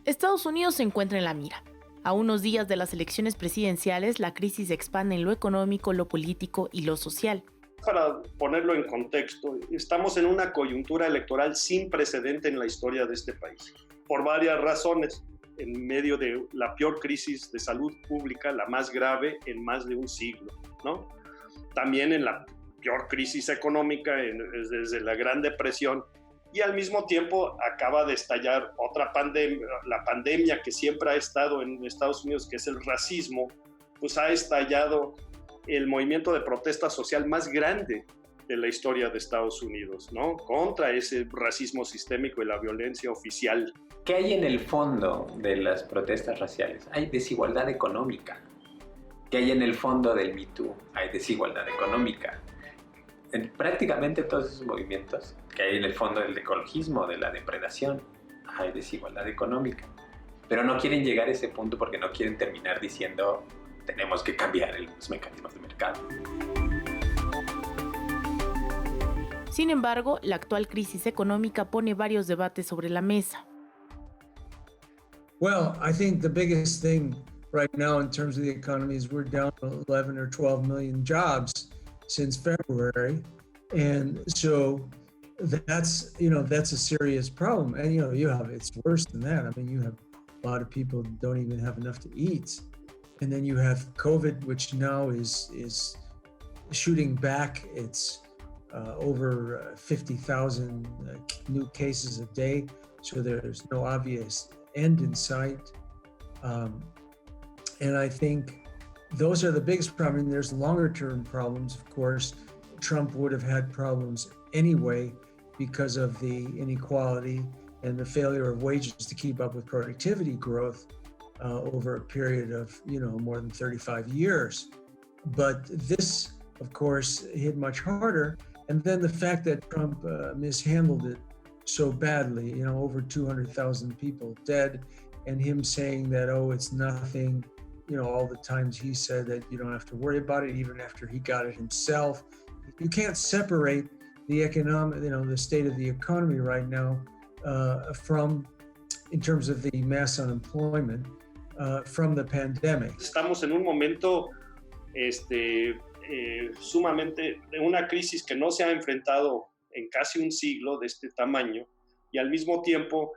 Estados Unidos se encuentra en la mira. A unos días de las elecciones presidenciales, la crisis se expande en lo económico, lo político y lo social. Para ponerlo en contexto, estamos en una coyuntura electoral sin precedente en la historia de este país, por varias razones, en medio de la peor crisis de salud pública, la más grave en más de un siglo, ¿no? También en la peor crisis económica desde la Gran Depresión, y al mismo tiempo acaba de estallar otra pandemia, la pandemia que siempre ha estado en Estados Unidos, que es el racismo, pues ha estallado el movimiento de protesta social más grande de la historia de Estados Unidos, ¿no? Contra ese racismo sistémico y la violencia oficial. ¿Qué hay en el fondo de las protestas raciales? Hay desigualdad económica. ¿Qué hay en el fondo del Me Too? Hay desigualdad económica. En prácticamente todos esos movimientos, que hay en el fondo del ecologismo, de la depredación, hay desigualdad económica. Pero no quieren llegar a ese punto porque no quieren terminar diciendo tenemos que cambiar los mecanismos de mercado. Sin embargo, la actual crisis económica pone varios debates sobre la mesa. Well, I think the biggest thing right now in terms of the economy is we're down 11 or 12 million jobs since February. And so that's a serious problem. And, it's worse than that. I mean, you have a lot of people who don't even have enough to eat. And then you have COVID, which now is shooting back. It's over 50,000 new cases a day. So there's no obvious end in sight. And I think those are the biggest problems. I mean, there's longer term problems, of course. Trump would have had problems anyway because of the inequality and the failure of wages to keep up with productivity growth over a period of, more than 35 years. But this, of course, hit much harder. And then the fact that Trump mishandled it so badly, over 200,000 people dead, and him saying that, it's nothing, all the times he said that you don't have to worry about it, even after he got it himself. You can't separate the economic, the state of the economy right now from, in terms of the mass unemployment, from the pandemic. Estamos en un momento sumamente de una crisis que no se ha enfrentado en casi un siglo de este tamaño, y al mismo tiempo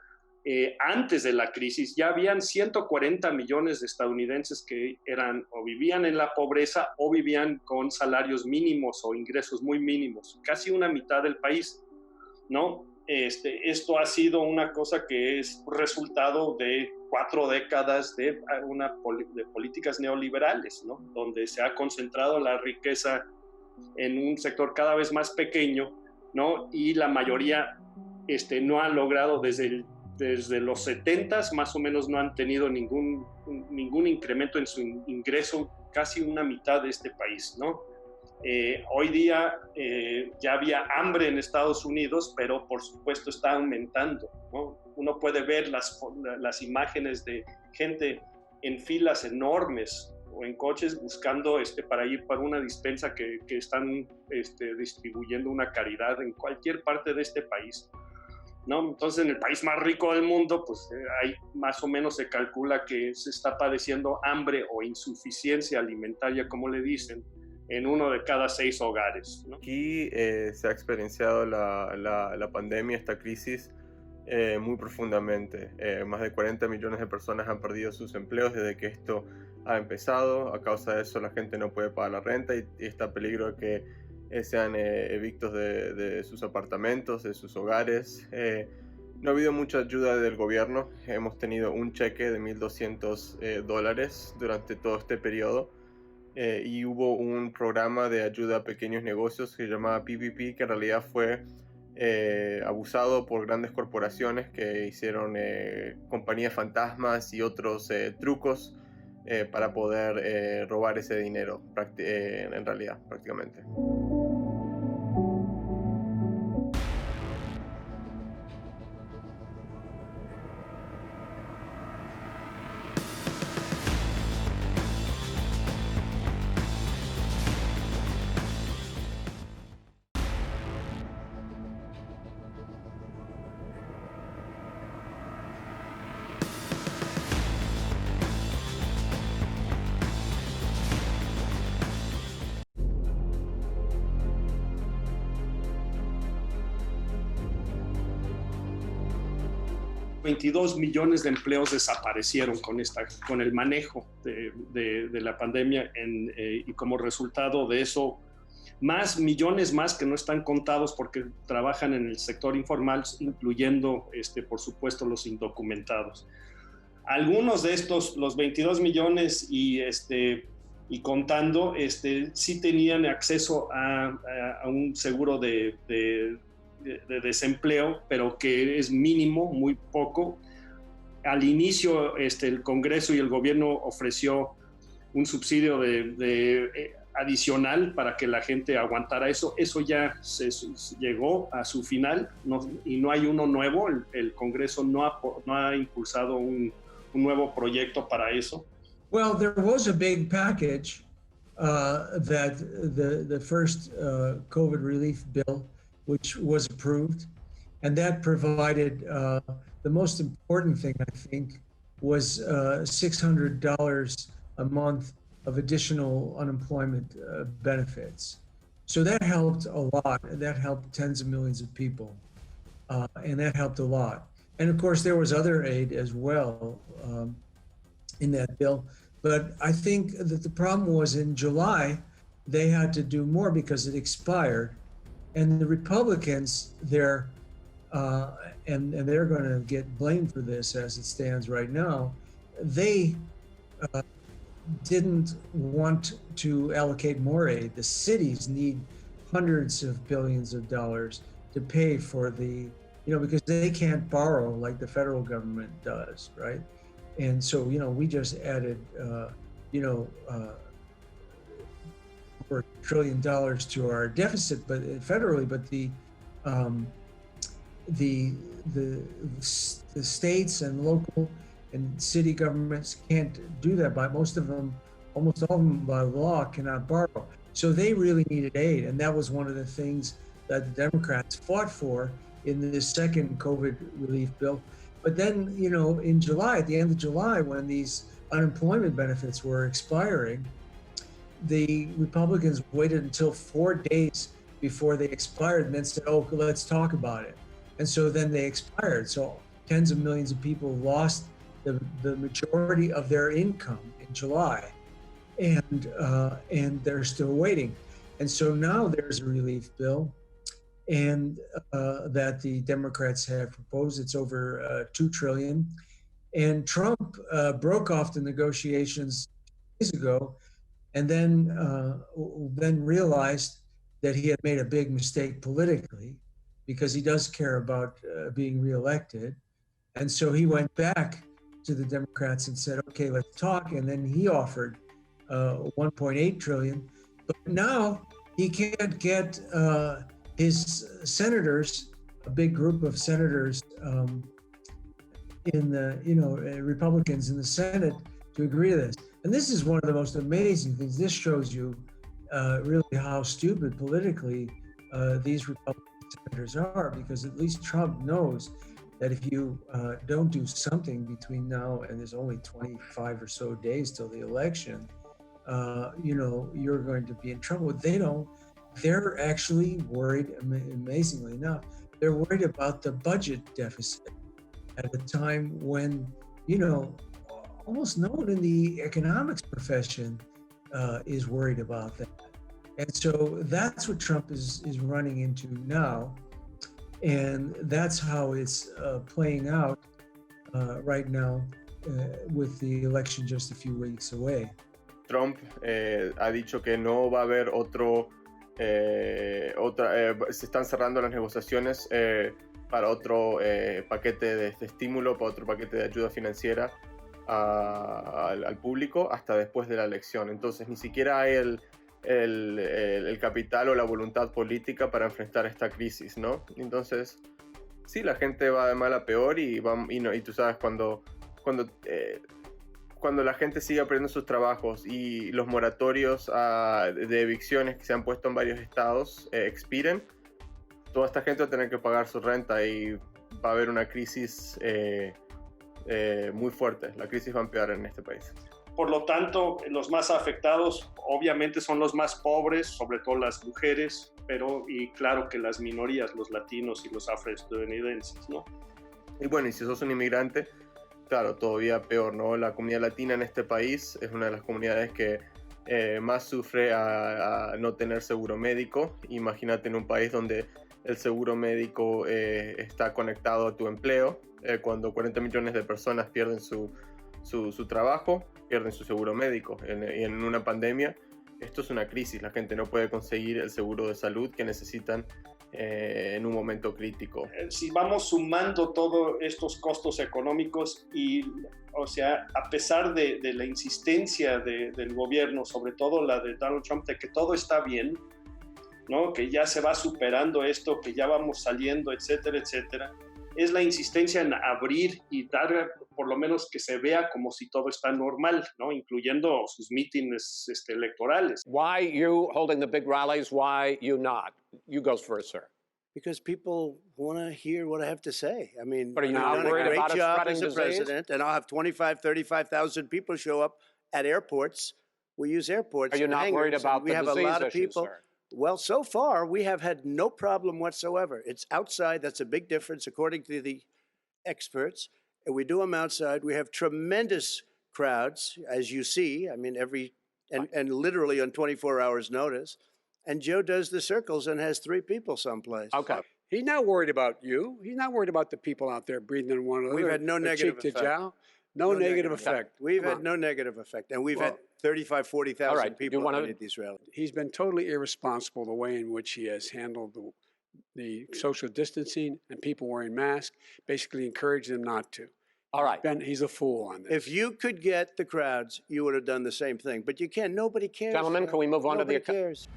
antes de la crisis ya habían 140 millones de estadounidenses que eran o vivían en la pobreza o vivían con salarios mínimos o ingresos muy mínimos, casi una mitad del país, ¿no? Esto ha sido una cosa que es resultado de 4 décadas de políticas neoliberales, ¿no? Donde se ha concentrado la riqueza en un sector cada vez más pequeño, ¿no? Y la mayoría no ha logrado desde los 70s más o menos no han tenido ningún incremento en su ingreso, casi una mitad de este país, ¿no? Hoy día ya había hambre en Estados Unidos, pero por supuesto está aumentando, ¿no? Uno puede ver las imágenes de gente en filas enormes o en coches buscando para ir para una despensa que están distribuyendo una caridad en cualquier parte de este país, ¿no? Entonces, en el país más rico del mundo, pues hay más o menos se calcula que se está padeciendo hambre o insuficiencia alimentaria, como le dicen, en 1 de cada 6 hogares, ¿no? Aquí se ha experienciado la pandemia, esta crisis, muy profundamente. Más de 40 millones de personas han perdido sus empleos desde que esto ha empezado. A causa de eso, la gente no puede pagar la renta y está a peligro de que sean evictos de sus apartamentos, de sus hogares. No ha habido mucha ayuda del gobierno. Hemos tenido un cheque de $1,200 durante todo este periodo. Y hubo un programa de ayuda a pequeños negocios que se llamaba PPP, que en realidad fue abusado por grandes corporaciones que hicieron compañías fantasmas y otros trucos para poder robar ese dinero, en realidad, prácticamente. 22 millones de empleos desaparecieron con el manejo de la pandemia y como resultado de eso, millones más que no están contados porque trabajan en el sector informal, incluyendo, por supuesto, los indocumentados. Algunos de estos, los 22 millones y contando, sí tenían acceso a un seguro de desempleo, pero que es mínimo, muy poco. Al inicio, el Congreso y el gobierno ofreció un subsidio adicional para que la gente aguantara eso. Eso ya llegó a su final y no hay uno nuevo. El Congreso no ha impulsado un nuevo proyecto para eso. Well, there was a big package that the first COVID relief bill, which was approved, and that provided the most important thing, I think, was $600 a month of additional unemployment benefits. So that helped a lot. That helped tens of millions of people, and that helped a lot. And of course, there was other aid as well in that bill. But I think that the problem was in July, they had to do more because it expired. And the Republicans there, and they're going to get blamed for this as it stands right now, they didn't want to allocate more aid. The cities need hundreds of billions of dollars to pay for because they can't borrow like the federal government does, right? And so, we just added, over $1 trillion to our deficit, but federally, but the states and local and city governments can't do that. Almost all of them by law cannot borrow. So they really needed aid. And that was one of the things that the Democrats fought for in this second COVID relief bill. But then, in July, at the end of July, when these unemployment benefits were expiring, the Republicans waited until 4 days before they expired and then said, oh, let's talk about it. And so then they expired. So tens of millions of people lost the majority of their income in July, and they're still waiting. And so now there's a relief bill, and that the Democrats have proposed. It's over $2 trillion. And Trump broke off the negotiations days ago, and then realized that he had made a big mistake politically, because he does care about being reelected. And so he went back to the Democrats and said, okay, let's talk. And then he offered 1.8 trillion. But now he can't get his senators, a big group of senators in the, Republicans in the Senate, to agree to this. And this is one of the most amazing things. This shows you really how stupid politically these Republican senators are, because at least Trump knows that if you don't do something between now and there's only 25 or so days till the election, you're going to be in trouble. They're actually worried, amazingly enough, they're worried about the budget deficit at a time when, almost no one in the economics profession is worried about that. And so that's what Trump is running into now. And that's how it's playing out right now with the election just a few weeks away. Trump ha dicho que no va a haber se están cerrando las negociaciones para otro paquete de estímulo, para otro paquete de ayuda financiera al público hasta después de la elección. Entonces ni siquiera hay el capital o la voluntad política para enfrentar esta crisis, ¿no? Entonces, sí, la gente va de mal a peor y tú sabes, cuando la gente sigue perdiendo sus trabajos y los moratorios de evicciones que se han puesto en varios estados expiren, toda esta gente va a tener que pagar su renta y va a haber una crisis muy fuerte. La crisis va a empeorar en este país. Por lo tanto, los más afectados obviamente son los más pobres, sobre todo las mujeres, y claro que las minorías, los latinos y los afroestadounidenses, ¿no? Y bueno, y si sos un inmigrante, claro, todavía peor, ¿no? La comunidad latina en este país es una de las comunidades que más sufre a no tener seguro médico. Imagínate en un país donde el seguro médico está conectado a tu empleo, cuando 40 millones de personas pierden su trabajo, pierden su seguro médico. Y en una pandemia, esto es una crisis, la gente no puede conseguir el seguro de salud que necesitan en un momento crítico. Si vamos sumando todos estos costos económicos y, o sea, a pesar de la insistencia del gobierno, sobre todo la de Donald Trump, de que todo está bien, ¿no? Que ya se va superando esto, que ya vamos saliendo, etcétera, etcétera, es la insistencia en abrir y dar, por lo menos que se vea como si todo está normal, ¿no? Incluyendo sus mítines electorales. Why you holding the big rallies? Why you not? You go first, sir. Because people want to hear what I have to say. I mean, But are you I've not done worried a great about it job spreading as a disease? president, and I'll have 25, 35,000 people show up at airports. We use airports. Are you and not worried hangars, and about we the have a disease lot of issue, people. sir? Well, so far, we have had no problem whatsoever. It's outside. That's a big difference, according to the experts. And we do them outside. We have tremendous crowds, as you see. I mean, and literally on 24 hours notice. And Joe does the circles and has 3 people someplace. Okay. He's not worried about you. He's not worried about the people out there breathing in one another. We've had no negative cheek to effect. jowl. No negative effect. We've Come had on. no negative effect. And we've Well, had 35, 40,000 all right, you people wanna- at these rallies. He's been totally irresponsible the way in which he has handled the social distancing and people wearing masks, basically encouraged them not to. All right. He's a fool on this. If you could get the crowds, you would have done the same thing. But you can't. Nobody cares. Gentlemen, Joe. can we move on to the Nobody cares.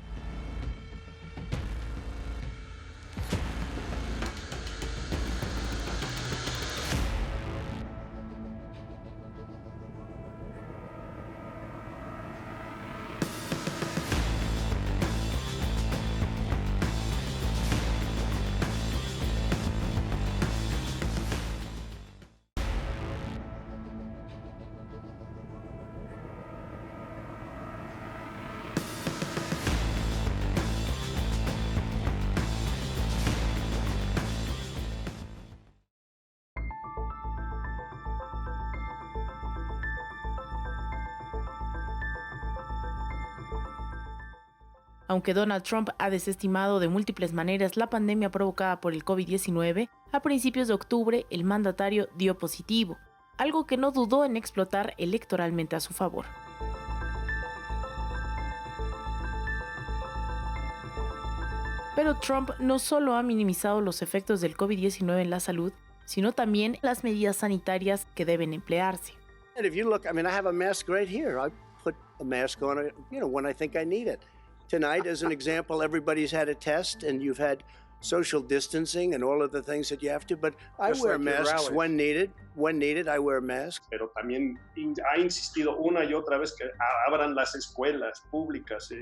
Aunque Donald Trump ha desestimado de múltiples maneras la pandemia provocada por el COVID-19, a principios de octubre el mandatario dio positivo, algo que no dudó en explotar electoralmente a su favor. Pero Trump no solo ha minimizado los efectos del COVID-19 en la salud, sino también las medidas sanitarias que deben emplearse. And if you look, I mean, I have a mask right here. I put a mask on, when I think I need it. Tonight, as an example, everybody's had a test, and you've had social distancing and all of the things that you have to. But I Just wear like your masks rallies. when needed. When needed, I wear masks. Pero también ha insistido una y otra vez que abran las escuelas públicas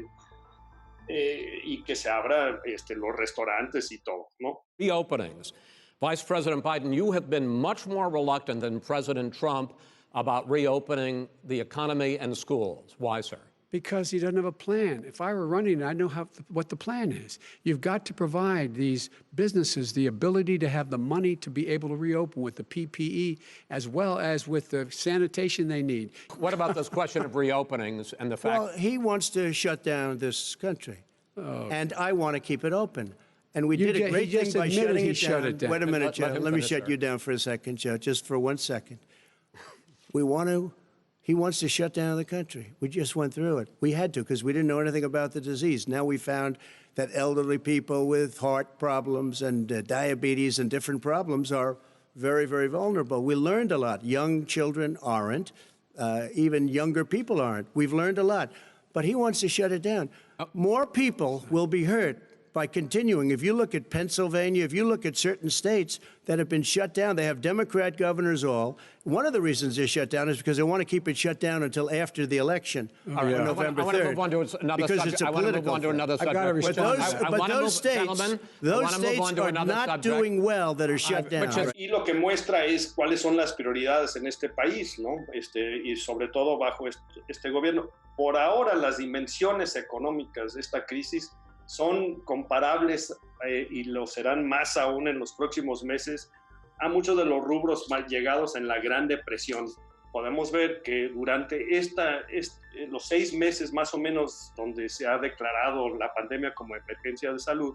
y que se abran los restaurantes y todo, ¿no? Reopenings. Vice President Biden, you have been much more reluctant than President Trump about reopening the economy and schools. Why, sir? Because he doesn't have a plan. If I were running, I know what the plan is. You've got to provide these businesses the ability to have the money to be able to reopen with the PPE as well as with the sanitation they need. What about this question of reopenings and the fact... Well, he wants to shut down this country, and I want to keep it open. And we You did a ju- he great just thing by admitted shutting he it shut down. it down. Wait a minute, Let Joe. him Let me finish, shut sir. you down for a second, Joe, just for 1 second. He wants to shut down the country. We just went through it. We had to because we didn't know anything about the disease. Now we found that elderly people with heart problems and diabetes and different problems are very, very vulnerable. We learned a lot. Young children aren't. Even younger people aren't. We've learned a lot. But he wants to shut it down. More people will be hurt by continuing. If you look at Pennsylvania, if you look at certain states that have been shut down, they have Democrat governors all. One of the reasons they're shut down is because they want to keep it shut down until after the election on November 3rd. I want to move on to another because subject. it's a I want to move political on to another I've got to subject. respond. But those states are not doing well that are shut down. Y lo que muestra es cuáles son las prioridades en este país, ¿no? Y sobre todo bajo este gobierno. Por ahora, las dimensiones económicas de esta crisis son comparables y lo serán más aún en los próximos meses a muchos de los rubros mal llegados en la Gran Depresión. Podemos ver que durante los 6 meses más o menos donde se ha declarado la pandemia como emergencia de salud,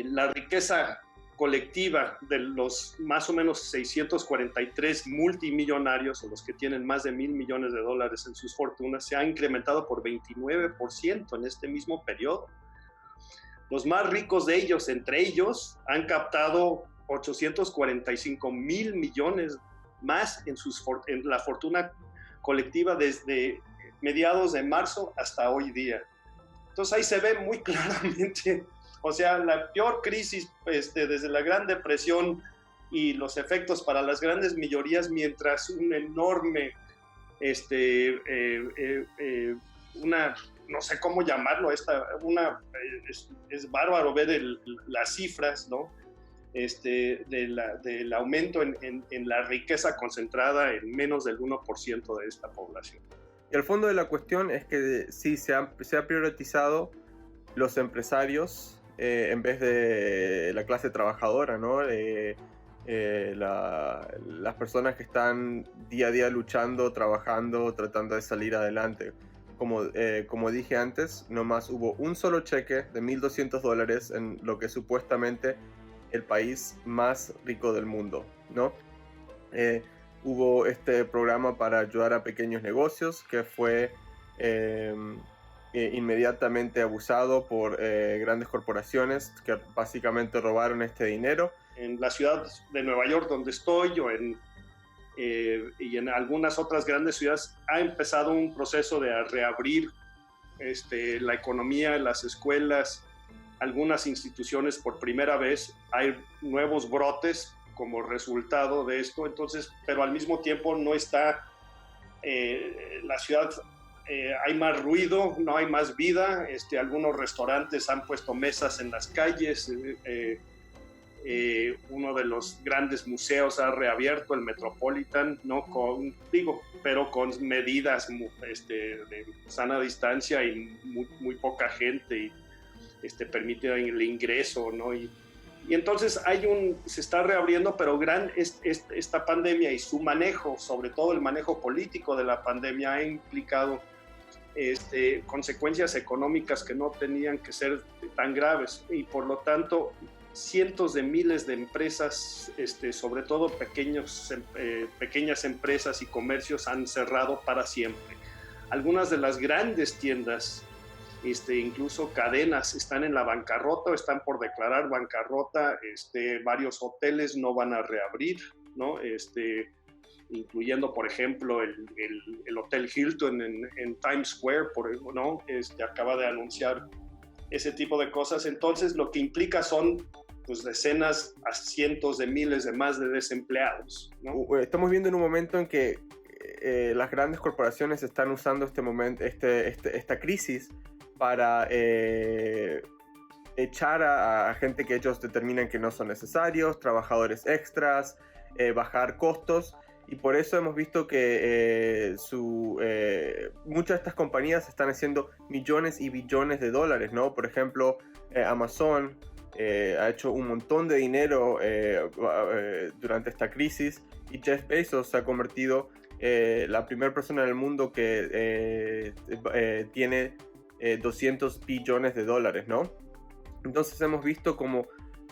la riqueza colectiva de los más o menos 643 multimillonarios, o los que tienen más de $1,000 millones en sus fortunas, se ha incrementado por 29% en este mismo periodo. Los más ricos de ellos, entre ellos, han captado 845,000 millones más en la fortuna colectiva desde mediados de marzo hasta hoy día. Entonces ahí se ve muy claramente, o sea, la peor crisis desde la Gran Depresión y los efectos para las grandes mayorías, mientras un enorme, no sé cómo llamarlo, es bárbaro ver las cifras, ¿no? Del aumento en la riqueza concentrada en menos del 1% de esta población. Y el fondo de la cuestión es que sí se ha priorizado los empresarios en vez de la clase trabajadora, ¿no? Las personas que están día a día luchando, trabajando, tratando de salir adelante. Como dije antes, nomás hubo un solo cheque de $1,200 en lo que es supuestamente el país más rico del mundo, ¿no? Hubo este programa para ayudar a pequeños negocios que fue inmediatamente abusado por grandes corporaciones que básicamente robaron este dinero. En la ciudad de Nueva York, donde estoy, y en algunas otras grandes ciudades, ha empezado un proceso de reabrir la economía, las escuelas, algunas instituciones por primera vez. Hay nuevos brotes como resultado de esto, entonces, pero al mismo tiempo no está la ciudad, hay más ruido, no hay más vida. Algunos restaurantes han puesto mesas en las calles. Uno de los grandes museos ha reabierto, el Metropolitan, ¿no? Pero con medidas de sana distancia y muy poca gente, y permite el ingreso, ¿no? Y entonces se está reabriendo, pero esta pandemia y su manejo, sobre todo el manejo político de la pandemia, ha implicado consecuencias económicas que no tenían que ser tan graves, y por lo tanto cientos de miles de empresas, sobre todo pequeñas empresas y comercios, han cerrado para siempre. Algunas de las grandes tiendas, incluso cadenas, están en la bancarrota o están por declarar bancarrota. Varios hoteles no van a reabrir, ¿no? Incluyendo, por ejemplo, el Hotel Hilton en Times Square, ¿no? Acaba de anunciar ese tipo de cosas. Entonces, lo que implica son pues decenas a cientos de miles de más de desempleados, ¿no? Estamos viendo en un momento en que las grandes corporaciones están usando esta crisis para echar a gente que ellos determinan que no son necesarios, trabajadores extras, bajar costos, y por eso hemos visto que muchas de estas compañías están haciendo millones y billones de dólares, ¿no? Por ejemplo, Amazon ha hecho un montón de dinero durante esta crisis, y Jeff Bezos se ha convertido la primera persona en el mundo que tiene 200 billones de dólares, ¿no? Entonces hemos visto como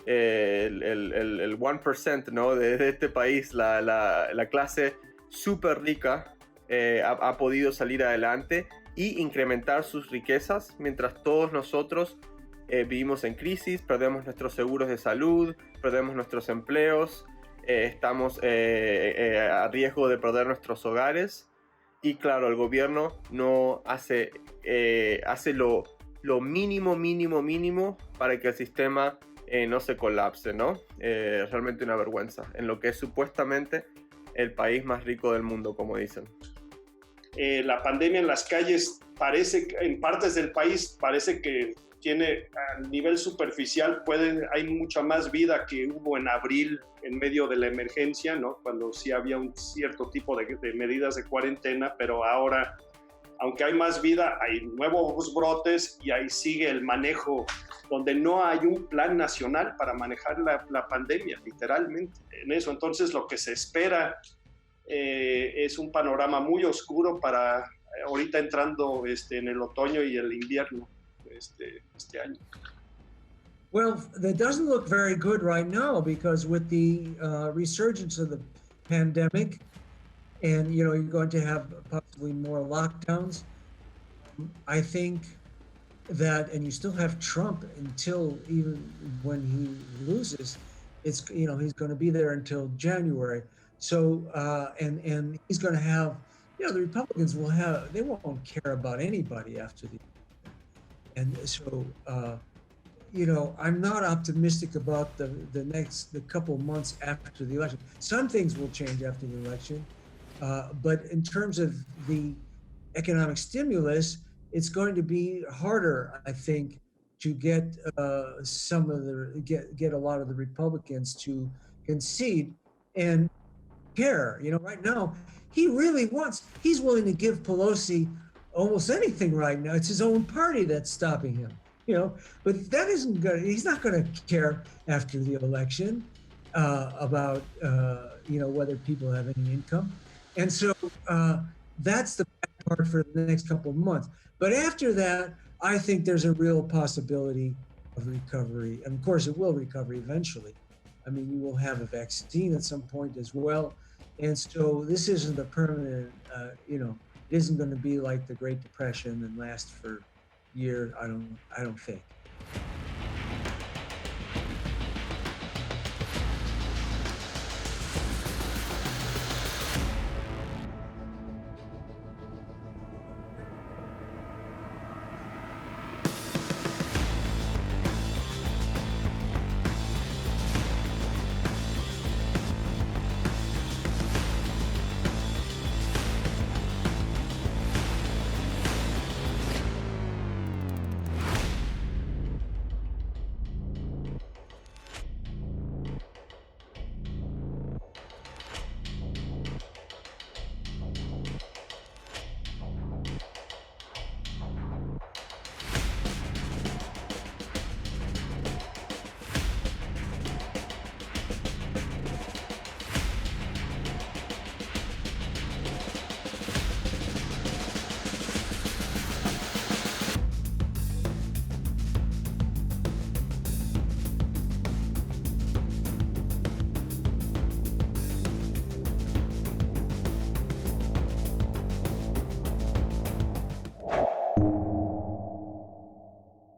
el 1%, ¿no? de este país, la clase súper rica, ha podido salir adelante y incrementar sus riquezas, mientras todos nosotros vivimos en crisis, perdemos nuestros seguros de salud, perdemos nuestros empleos, estamos a riesgo de perder nuestros hogares. Y claro, el gobierno no hace lo mínimo para que el sistema no se colapse, ¿no? Realmente una vergüenza en lo que es supuestamente el país más rico del mundo, como dicen. La pandemia en las calles en partes del país parece que tiene, a nivel superficial, hay mucha más vida que hubo en abril en medio de la emergencia, ¿no? Cuando sí había un cierto tipo de medidas de cuarentena, pero ahora aunque hay más vida, hay nuevos brotes y ahí sigue el manejo, donde no hay un plan nacional para manejar la pandemia, literalmente, en eso. Entonces, lo que se espera es un panorama muy oscuro para ahorita entrando en el otoño y el invierno este año. Well, that doesn't look very good right now because with the resurgence of the pandemic, and you're going to have possibly more lockdowns. I think that, and you still have Trump until even when he loses, it's he's going to be there until January. So and he's going to have, the Republicans they won't care about anybody after and so. I'm not optimistic about the couple months after the election. Some things will change after the election, but in terms of the economic stimulus, it's going to be harder, I think, to get get a lot of the Republicans to concede and care. Right now, he's willing to give Pelosi almost anything right now. It's his own party that's stopping him. But that isn't good. He's not going to care after the election about, whether people have any income. And so that's the bad part for the next couple of months. But after that, I think there's a real possibility of recovery. And of course, it will recover eventually. I mean, you will have a vaccine at some point as well. And so this isn't a permanent, it isn't going to be like the Great Depression and last for year, I don't think.